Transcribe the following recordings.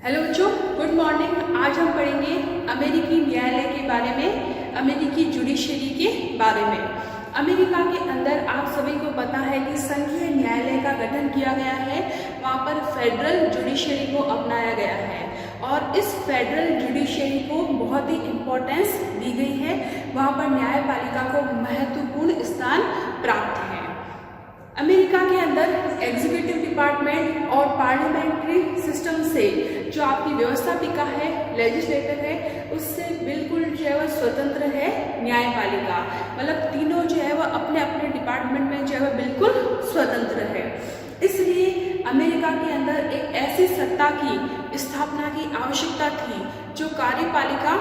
Hello बच्चों, good morning. आज हम पढ़ेंगे अमेरिकी न्यायालय के बारे में, अमेरिकी जुडिशरी के बारे में। अमेरिका के अंदर आप सभी को पता है कि संघीय न्यायालय का गठन किया गया है। वहाँ पर फेडरल जुडिशरी को अपनाया गया है और इस फेडरल जुडिशरी को बहुत ही इम्पोर्टेंस दी गई है। वहाँ पर न्यायपालिका को महत्वपूर्ण स्थान प्राप्त है। अमेरिका के अंदर एग्जीक्यूटिव डिपार्टमेंट और पार्लियामेंट्री सिस्टम से जो आपकी व्यवस्थापिका है, लेजिस्लेटर है, उससे बिल्कुल जो है वह स्वतंत्र है न्यायपालिका। मतलब तीनों जो है वह अपने अपने डिपार्टमेंट में जो है वह बिल्कुल स्वतंत्र है। इसलिए अमेरिका के अंदर एक ऐसी सत्ता की स्थापना की आवश्यकता थी जो कार्यपालिका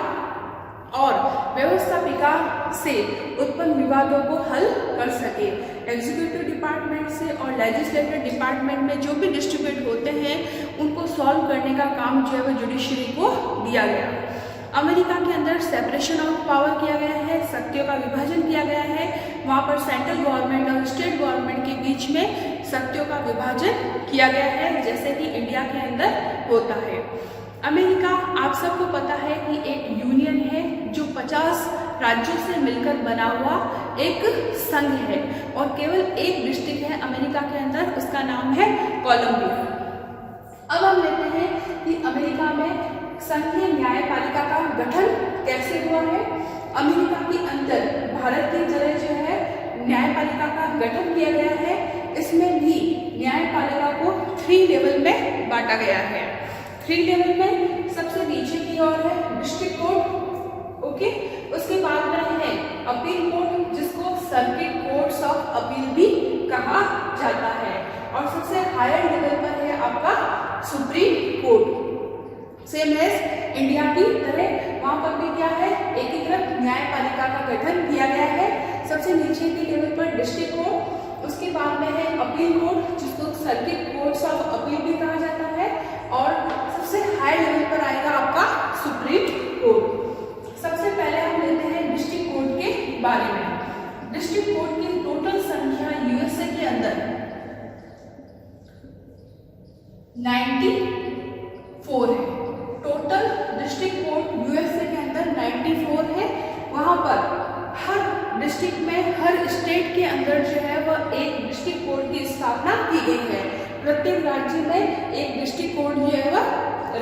और व्यवस्थापिका से उत्पन्न विवादों को हल कर सके। एग्जीक्यूटिव डिपार्टमेंट से और लेजिस्लेटिव डिपार्टमेंट में जो भी डिस्ट्रीब्यूट होते हैं उनको सॉल्व करने का काम जो है वो जुडिशरी को दिया गया। अमेरिका के अंदर सेपरेशन ऑफ पावर किया गया है, शक्तियों का विभाजन किया गया है। वहाँ पर सेंट्रल गवर्नमेंट और स्टेट गवर्नमेंट के बीच में शक्तियों का विभाजन किया गया है, जैसे कि इंडिया के अंदर होता है। अमेरिका आप सबको पता है कि एक यूनियन है जो 50 राज्यों से मिलकर बना हुआ एक संघ है और केवल एक डिस्ट्रिक्ट है अमेरिका के अंदर, उसका नाम है कोलंबिया। अब हम लेते हैं कि अमेरिका में संघीय न्यायपालिका का गठन कैसे हुआ है। अमेरिका के अंदर भारत की तरह जो है न्यायपालिका का गठन किया गया है। इसमें भी न्यायपालिका को 3 लेवल में बांटा गया है। 3 लेवल में सबसे नीचे की ओर है डिस्ट्रिक्ट कोर्ट, ओके। उसके बाद में है अपील कोर्ट, जिसको सर्किट कोर्ट्स ऑफ अपील भी कहा जाता है, और सबसे हायर लेवल पर है आपका supreme court. Same as India की तरह वहां पर भी क्या है, एकीकृत न्यायपालिका का गठन किया गया है। सबसे नीचे के लेवल पर डिस्ट्रिक्ट कोर्ट, उसके बाद में है अपील कोर्ट, जिसको सर्किट कोर्ट्स ऑफ अपील भी कहा जाता है, और सबसे हाई लेवल पर आएगा आपका सुप्रीम कोर्ट। सबसे पहले हम लेते हैं डिस्ट्रिक्ट कोर्ट के बारे में। डिस्ट्रिक्ट कोर्ट की टोटल संख्या यूएसए के अंदर 94 है। टोटल डिस्ट्रिक्ट कोर्ट यूएसए के अंदर 94 है। वहां पर हर डिस्ट्रिक्ट में, हर स्टेट के अंदर जो है वह एक डिस्ट्रिक्ट कोर्ट की स्थापना की गई है। प्रत्येक राज्य में एक डिस्ट्रिक्ट कोर्ट जो है वह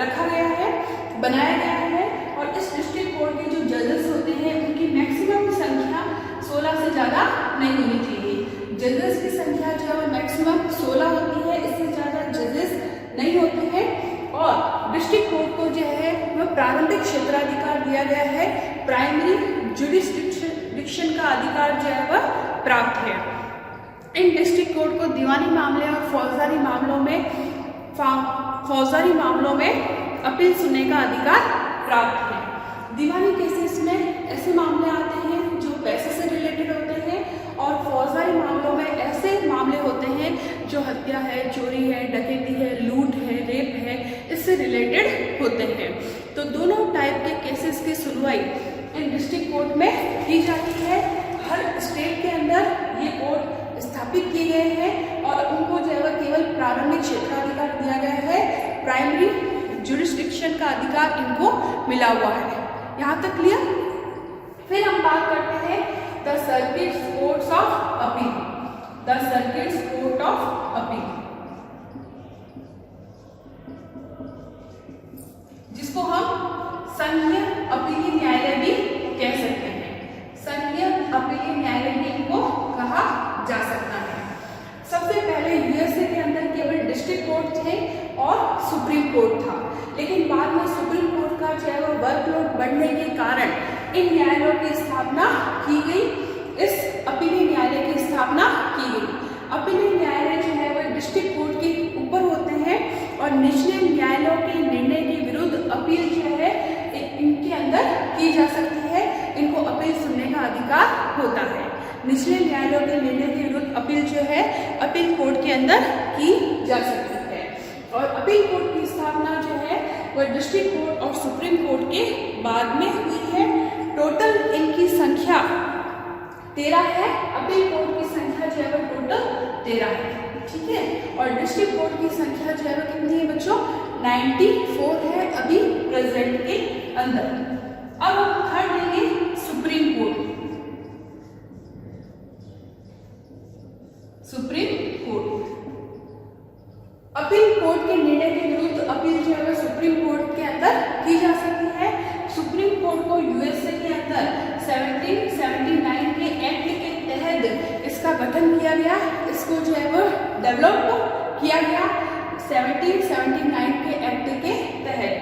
रखा गया है, बनाया गया है, और इस डिस्ट्रिक्ट कोर्ट के जो जजेस होते हैं उनकी मैक्सिमम संख्या 16 से ज़्यादा नहीं होनी चाहिए। जजेस की संख्या जो है मैक्सिमम 16 होती है, इससे ज़्यादा जजेस नहीं होते हैं। और डिस्ट्रिक्ट कोर्ट को जो है वह प्रारंभिक क्षेत्राधिकार दिया गया है, प्राइमरी जुडिस्डिक्शन का अधिकार जो है वह प्राप्त है। इन डिस्ट्रिक्ट कोर्ट को दीवानी मामले और फौजदारी मामलों में अपील सुनने का अधिकार प्राप्त है। दीवानी केसेस में ऐसे मामले आते हैं जो पैसे से रिलेटेड होते हैं, और फौजदारी मामलों में ऐसे मामले होते हैं जो हत्या है, चोरी है, डकैती है, लूट है, रेप है, इससे रिलेटेड होते हैं। तो दोनों टाइप के केसेस की सुनवाई इन डिस्ट्रिक्ट कोर्ट में की जाती है। हर स्टेट के अंदर ये कोर्ट स्थापित किए गए हैं और उनको जो है केवल प्रारंभिक क्षेत्राधिकार दिया गया है, प्राइमरी जुडिस्डिक्शन का अधिकार इनको मिला हुआ है। यहाँ तक क्लियर। फिर हम बात करते हैं the circuit courts of appeal. The circuit court of appeal, जिसको हम संघीय अपीली न्यायालय भी कह सकते हैं। संघीय अपीली न्यायालय भी इनको कहा जा सकता है। सबसे पहले यूएसए के अंदर केवल डिस्ट्रिक्ट कोर्ट थे और सुप्रीम कोर्ट था, लेकिन बाद में सुप्रीम कोर्ट का जो है वो वर्कलोड बढ़ने के कारण इन न्यायालयों की स्थापना की गई। इस अपीली न्यायालय की स्थापना की गई। अपीली न्यायालय जो है वह डिस्ट्रिक्ट कोर्ट के ऊपर होते हैं और निचले न्यायालयों के निर्णय के विरुद्ध अपील जो है इनके अंदर की जा सकती है। इनको अपील सुनने का अधिकार होता है। निचले न्यायालयों के निर्णय के विरुद्ध अपील जो है अपील कोर्ट के अंदर की जा सकती है। और अपील कोर्ट की स्थापना जो है वह डिस्ट्रिक्ट कोर्ट और सुप्रीम कोर्ट के बाद में हुई है। टोटल इनकी संख्या 13 है। अपील कोर्ट की संख्या जो है वह टोटल 13 है, ठीक है। और डिस्ट्रिक्ट कोर्ट की संख्या जो है वह कितनी है बच्चों, 94 है अभी प्रेजेंट के अंदर। अब हम थर्ड लेंगे supreme court. Supreme court appeal court के निर्णय के विरुद्ध अपील जो है सुप्रीम कोर्ट के अंदर की जा सकती है। सुप्रीम कोर्ट को यूएसए के अंदर 1779 के एक्ट के तहत इसका गठन किया गया, इसको जो है वो डेवलप किया गया 1779 के एक्ट के तहत।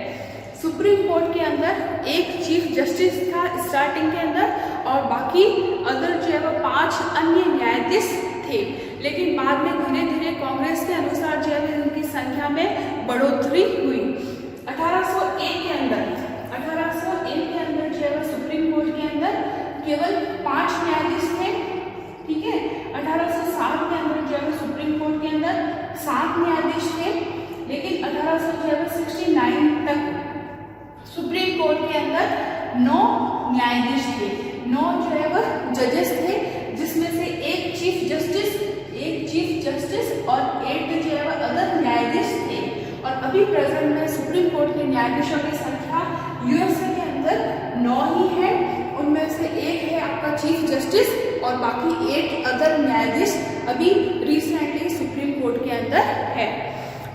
सुप्रीम कोर्ट के अंदर एक चीफ जस्टिस था स्टार्टिंग के अंदर, और बाकी अदर जो है वो 5 अन्य न्यायाधीश थे, लेकिन बाद में धीरे धीरे कांग्रेस के अनुसार जो है उनकी संख्या में बढ़ोतरी हुई। 1801 के अंदर जो है सुप्रीम कोर्ट के अंदर केवल 5 न्यायाधीश थे, ठीक है। 1807 के अंदर जो है सुप्रीम कोर्ट के अंदर 7 न्यायाधीश थे, लेकिन 1869 तक सुप्रीम कोर्ट के अंदर 9 न्यायाधीश थे, 9 जो है वह जजेस थे, जिसमें से एक चीफ जस्टिस और 8 जो है वह अदर न्यायाधीश थे। और अभी प्रेजेंट में सुप्रीम कोर्ट के न्यायाधीशों की संख्या यूएसए के अंदर 9 ही है, उनमें से एक है आपका चीफ जस्टिस और बाकी 8 अदर न्यायाधीश अभी रिसेंटली सुप्रीम कोर्ट के अंदर है।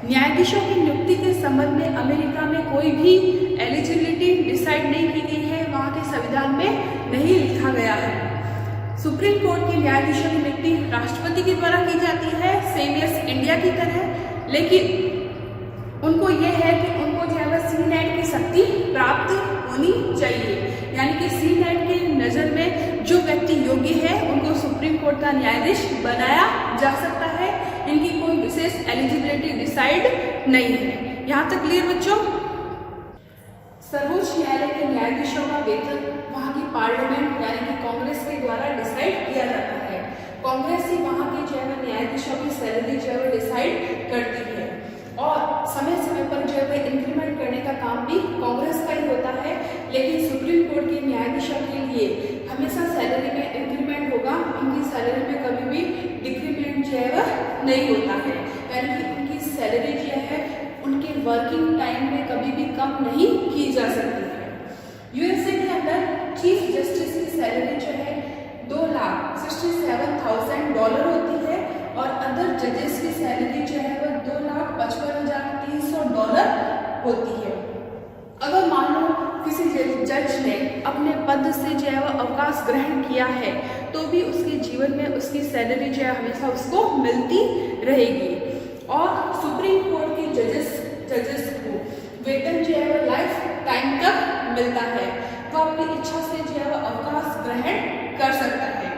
न्यायाधीशों की नियुक्ति के संबंध में अमेरिका में कोई भी एलिजिबिलिटी डिसाइड नहीं की गई है, वहाँ के संविधान में नहीं लिखा गया है। सुप्रीम कोर्ट के न्यायाधीशों की नियुक्ति राष्ट्रपति के द्वारा की जाती है, सेम एज इंडिया की तरह, लेकिन उनको यह है कि उनको जो है सीनेट की शक्ति प्राप्त होनी चाहिए, यानी कि सीनेट की नज़र में जो व्यक्ति योग्य है उनको सुप्रीम कोर्ट का न्यायाधीश बनाया जा सकता है। इनकी कोई विशेष एलिजिबिलिटी डिसाइड नहीं है। यहाँ तक क्लियर बच्चों? सर्वोच्च न्यायालय के न्यायाधीशों का वेतन वहाँ की पार्लियामेंट यानी कि कांग्रेस के द्वारा डिसाइड किया जाता है। कांग्रेस ही वहाँ के जो है न्यायाधीशों की सैलरी जो है डिसाइड करती है, और समय समय पर जो है इंक्रीमेंट करने का काम भी कांग्रेस का ही होता है। लेकिन सुप्रीम कोर्ट के न्यायाधीशों के लिए हमेशा सैलरी में इंक्रीमेंट होगा, उनकी सैलरी में कभी भी डिक्रीमेंट जो है वह नहीं होता है, यानी कि उनकी सैलरी जो है उनके वर्किंग टाइम में कभी भी कम नहीं की जा सकती है। यूएसए के अंदर चीफ जस्टिस की सैलरी जो है $2,67,000 होती है, और अदर जजेस की सैलरी जो है वह $2,55,300 होती है। अगर मान लो किसी जज ने अपने पद से जो है वह अवकाश ग्रहण किया है, तो भी उसके जीवन में उसकी सैलरी जो है हमेशा उसको मिलती रहेगी। और सुप्रीम कोर्ट के जजेस को वेतन जो है वह लाइफ टाइम तक मिलता है, वह अपनी इच्छा से जो है वह अवकाश ग्रहण कर सकता है,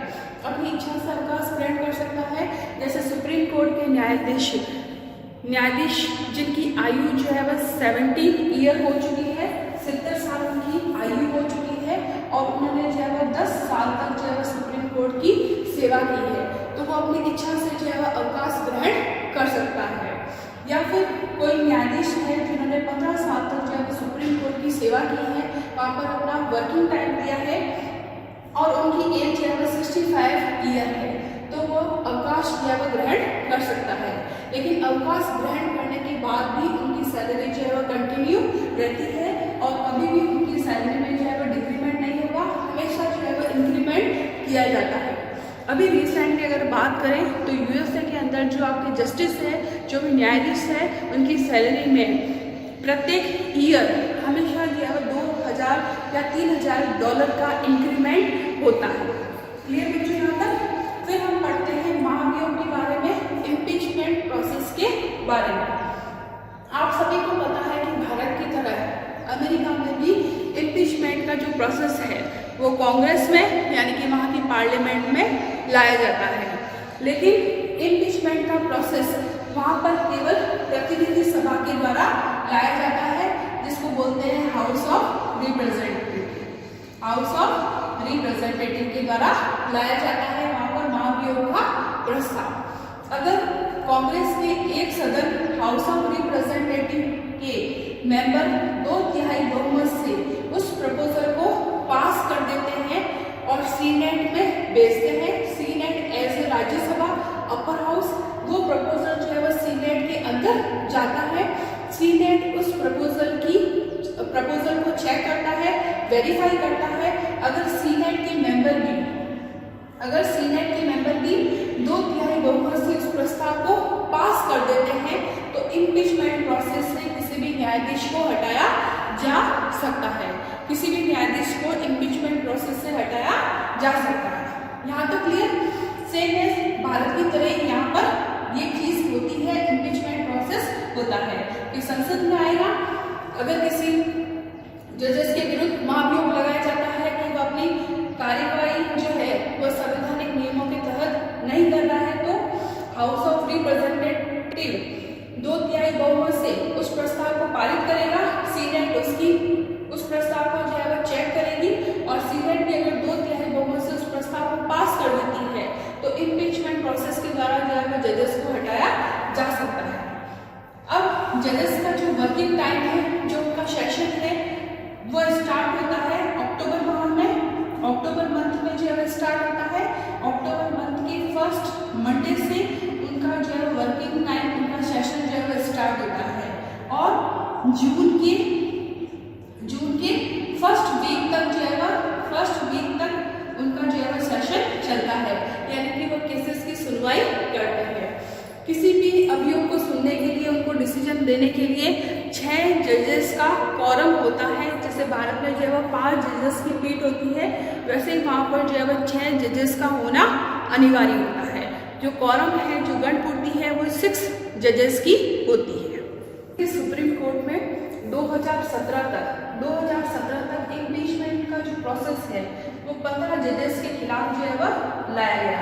अपनी इच्छा से अवकाश ग्रहण कर सकता है। जैसे सुप्रीम कोर्ट के न्यायाधीश जिनकी आयु जो है वह 70 ईयर हो चुकी है, 70 साल उनकी आयु हो चुकी है, और उन्होंने जो है वह 10 साल तक जो है वह सुप्रीम कोर्ट की सेवा की है, तो वो अपनी इच्छा से जो है वह अवकाश ग्रहण कर सकता है। या फिर कोई न्यायाधीश है जिन्होंने 15 साल तक जो है सुप्रीम कोर्ट की सेवा की है, वहाँ पर अपना वर्किंग टाइम दिया है, और उनकी एज जो है वह 65 ईयर है, तो वो अवकाश जो है वह ग्रहण कर सकता है। लेकिन अवकाश ग्रहण करने के बाद भी उनकी सैलरी जो है वह कंटिन्यू रहती है, और कभी भी उनकी सैलरी में जो है वह डिक्रीमेंट नहीं होगा, हमेशा जो है वह इंक्रीमेंट किया जाता है। अभी रिसेंटली अगर बात करें तो यूएसए के अंदर जो आपके जस्टिस है, जो भी न्यायाधीश है, उनकी सैलरी में प्रत्येक ईयर हमेशा जो है 2,000 या $3,000 का इंक्रीमेंट होता है। क्लियर बच्चों यहाँ तक? फिर हम पढ़ते हैं महाभियोग के बारे में, इम्पीचमेंट प्रोसेस के बारे में। आप सभी को पता है कि भारत की तरह अमेरिका में भी इम्पीचमेंट का जो प्रोसेस है वो कांग्रेस में यानी कि वहाँ की पार्लियामेंट में लाया जाता है, लेकिन इम्पीचमेंट का प्रोसेस वहाँ पर केवल प्रतिनिधि सभा के द्वारा लाया जाता है, जिसको बोलते हैं हाउस ऑफ रिप्रेजेंटेटिव के द्वारा लाया जाता है वहाँ पर महाभियोग का प्रस्ताव। अगर कांग्रेस के एक सदन हाउस ऑफ रिप्रेजेंटेटिव के मेंबर 2/3 बहुमत से उस प्रपोजल को पास कर देते हैं और सीनेट में भेजते हैं, senate as a Rajya Sabha upper house, वो प्रपोजल जो है वह सीनेट के अंदर जाता है, सीनेट उस प्रपोजल को चेक करता है, वेरीफाई करता है। अगर सीनेट के मेंबर भी 2/3 बहुमत से उस प्रस्ताव को पास कर देते हैं तो इम्पीचमेंट प्रोसेस से किसी भी न्यायाधीश को हटाया जा सकता है। किसी भी न्यायाधीश को इम्पीचमेंट प्रोसेस से हटाया जा सकता है। यहाँ तक क्लियर? सेम एज भारत की तरह यहाँ पर ये चीज होती है, इम्पीचमेंट प्रोसेस होता है कि संसद में आएगा, अगर किसी जजेस के विरुद्ध महाभियोग लगाया जाता है कि वह अपनी कार्यवाही जो है वह संवैधानिक नियमों के तहत नहीं कर रहा है, तो हाउस ऑफ रिप्रेजेंटेटिव 2/3 बहुमत से उस प्रस्ताव को पारित करेगा। सीनेट उस प्रस्ताव को जो है वह चेक करेगी और सीनेट भी अगर 2/3 बहुमत से उस प्रस्ताव को पास कर देती है तो इम्पीचमेंट प्रोसेस के द्वारा जो है वह जजेस को हटाया जा सकता है। अब जजेस का जो वर्किंग टाइम है, जो उनका सेशन है, वो स्टार्ट होता है अक्टूबर माह में। अक्टूबर मंथ में जो है स्टार्ट होता है। अक्टूबर मंथ के फर्स्ट मंडे से उनका जो है वर्किंग टाइम, उनका सेशन जो है स्टार्ट होता है और जून के फर्स्ट वीक तक उनका जो है सेशन चलता है, यानी कि वो केसेस की सुनवाई करते हैं। किसी भी अभियोग को सुनने के लिए, उनको डिसीजन देने के लिए 6 जजेस का quorum होता है। जैसे भारत में जो है वो 5 जजेस की पीठ होती है, वैसे ही वहाँ पर जो है वो 6 जजेस का होना अनिवार्य होता है। जो quorum है, जो गणपूर्ति है, वो 6 जजेस की होती है। सुप्रीम कोर्ट में 2017 तक इम्पीचमेंट का जो प्रोसेस है वो 15 जजेस के खिलाफ जो है वह लाया गया,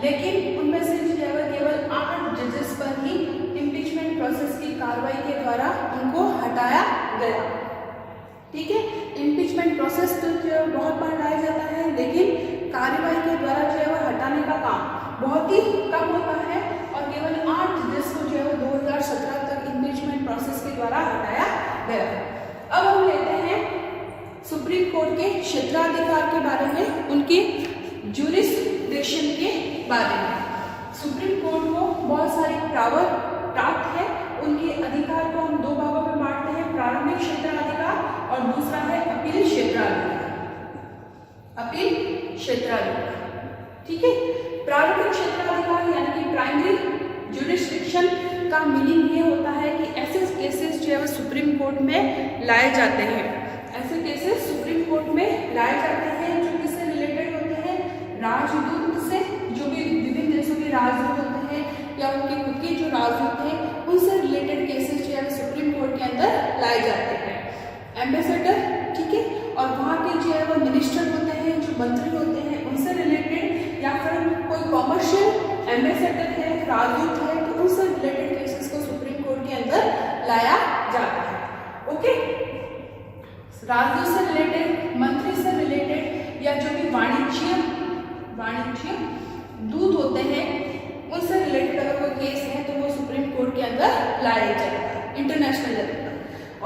लेकिन उनमें से जो है वह केवल 8 जजेस पर ही इम्पीचमेंट प्रोसेस की कार्रवाई के द्वारा उनको हटाया गया। ठीक है, इम्पीचमेंट प्रोसेस तो जो है बहुत बार लाया जाता है, लेकिन कार्रवाई के द्वारा जो है वह हटाने का काम बहुत ही कम होता है और केवल 8 जजेस को जो है 2017 तक इम्पीचमेंट प्रोसेस के द्वारा हटाया गया। अब हम लेते हैं सुप्रीम कोर्ट के क्षेत्राधिकार के बारे में, उनके ज्यूरिसडिक्शन के बारे में। सुप्रीम कोर्ट को बहुत सारी पावर प्राप्त है। उनके अधिकार को हम 2 भागों में बांटते हैं, प्रारंभिक क्षेत्राधिकार और दूसरा है अपील क्षेत्राधिकार। ठीक है, प्रारंभिक क्षेत्राधिकार यानी कि प्राइमरी ज्यूरिसडिक्शन का मीनिंग ये होता है कि ऐसे केसेस जो है वो सुप्रीम कोर्ट में लाए जाते हैं। ऐसे केसेस सुप्रीम कोर्ट में लाए जाते हैं जो किससे रिलेटेड होते हैं? राजदूत से, जो भी विभिन्न देशों के राजदूत होते हैं या उनके खुद के जो राजदूत हैं, उनसे रिलेटेड केसेस जो है सुप्रीम कोर्ट के अंदर लाए जाते हैं। एम्बेसडर, ठीक है, और वहाँ के जो है वो मिनिस्टर होते हैं, जो मंत्री होते हैं, उनसे रिलेटेड, या फिर कोई कॉमर्शियल एम्बेसडर है, राजदूत है, तो उनसे रिलेटेड केसेस को सुप्रीम कोर्ट के अंदर लाया जाता है। ओके, राजदूत से रिलेटेड, मंत्री से रिलेटेड, या जो भी वाणिज्य दूत होते हैं, उनसे रिलेटेड अगर कोई केस है तो वो सुप्रीम कोर्ट के अंदर लाया जाएगा इंटरनेशनल लेवल पर।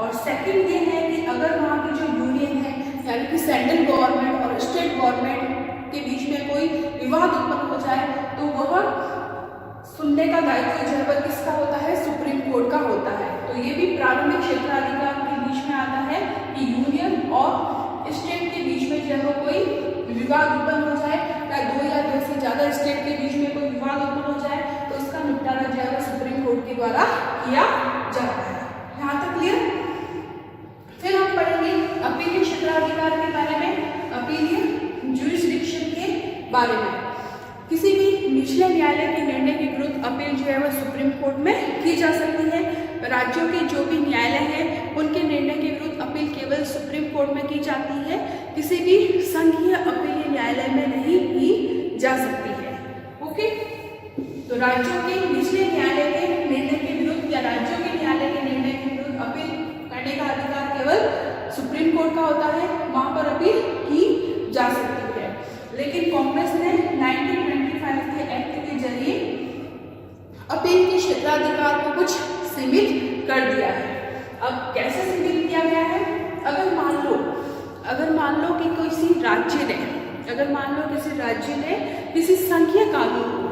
और सेकंड ये है कि अगर वहाँ की जो यूनियन है, यानी कि सेंट्रल गवर्नमेंट और स्टेट गवर्नमेंट के बीच में कोई विवाद उत्पन्न हो जाए तो वह सुनने का दायित्व जो है किसका होता है? सुप्रीम कोर्ट का होता है। तो ये भी प्रारंभिक क्षेत्राधिकार के बीच में आता है कि यूनियन और स्टेट के बीच में जो है कोई विवाद उत्पन्न हो जाए, या 2 या 2 से ज्यादा स्टेट के बीच में कोई विवाद उत्पन्न हो जाए तो उसका निपटारा जो है सुप्रीम कोर्ट के द्वारा किया जाता है। यहाँ तक क्लियर? फिर हम पढ़ेंगे अपीलीय क्षेत्राधिकार के बारे में, अपीलीय ज्यूरिसडिक्शन के बारे में। किसी भी निचले न्यायालय के निर्णय के विरुद्ध अपील जो है वह सुप्रीम कोर्ट में की जा सकती है। राज्यों के जो भी न्यायालय हैं उनके निर्णय के विरुद्ध अपील केवल सुप्रीम कोर्ट में की जाती है, किसी भी संघीय अपीलीय न्यायालय में नहीं की जा सकती है। ओके, तो राज्यों के निचले न्यायालय के निर्णय के विरुद्ध या राज्यों के न्यायालय के निर्णय के विरुद्ध अपील करने का अधिकार केवल सुप्रीम कोर्ट का होता है, वहां पर अपील की जा सकती है। लेकिन कांग्रेस ने 1925 के एक्ट के जरिए अपील के क्षेत्राधिकार को कुछ सीमित कर दिया है। अब कैसे सीमित किया गया है? अगर मान लो कि किसी राज्य ने किसी संघीय कानून को,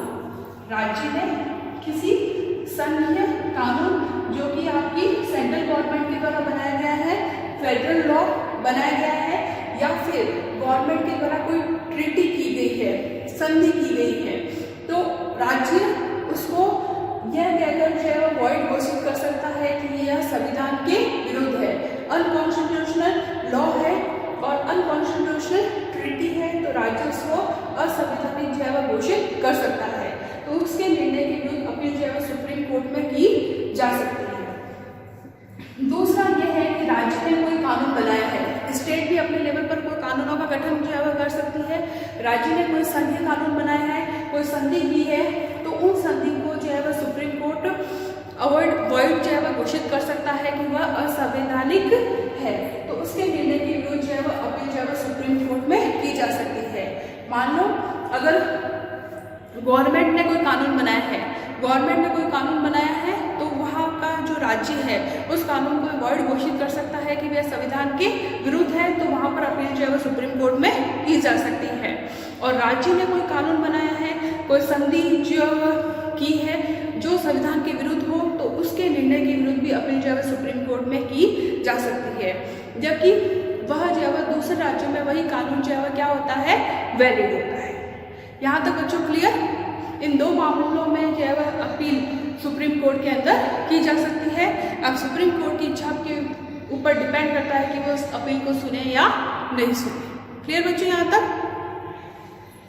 संघीय कानून जो कि आपकी सेंट्रल गवर्नमेंट के द्वारा बनाया गया है, फेडरल लॉ बनाया गया है, या फिर गवर्नमेंट के द्वारा कोई ट्रीटी की गई है, संधि की गई है, तो राज्य उसको यह कहकर जो है वो वॉइड घोषित कर सकता है कि यह संविधान के विरुद्ध है, अनकॉन्स्टिट्यूशनल लॉ है और अनकॉन्स्टिट्यूशनल ट्रीटी है, तो राज्य उसको असंवैधानिक जो है वो घोषित कर सकता है। तो उसके निर्णय के विरुद्ध अपील जो है वो सुप्रीम कोर्ट में की जा सकती है। दूसरा यह है कि राज्य ने कोई कानून बनाया है, स्टेट भी अपने लेवल पर कोई कानूनों का गठन जो है वो कर सकती है। राज्य ने कोई संघीय कानून बनाया है, कोई संधि की है, तो उन संधि को जो है वो सुप्रीम कोर्ट वॉइड जो है वो घोषित कर सकता है कि वह असंवैधानिक है, तो उसके निर्णय के विरुद्ध जो है वो अपील जो है वो सुप्रीम कोर्ट में की जा सकती है। मान लो अगर गवर्नमेंट ने कोई कानून बनाया है, तो वहाँ का जो राज्य है उस कानून को वॉइड घोषित कर सकता है कि वह संविधान के विरुद्ध है, तो वहाँ पर अपील जो है वो सुप्रीम कोर्ट में की जा सकती है। और राज्य ने कोई कानून बनाया है, कोई संधि जो की है जो संविधान के विरुद्ध हो, तो उसके निर्णय के विरुद्ध भी अपील जो है सुप्रीम कोर्ट में की जा सकती है, जबकि वह जो है दूसरे राज्यों में वही कानून जो है क्या होता है, वैलिड होता है। यहाँ तक बच्चों क्लियर? इन दो मामलों में जो है वह अपील सुप्रीम कोर्ट के अंदर की जा सकती है। अब सुप्रीम कोर्ट की इच्छा के ऊपर डिपेंड करता है कि वो उस अपील को सुने या नहीं सुने। क्लियर बच्चों यहाँ तक?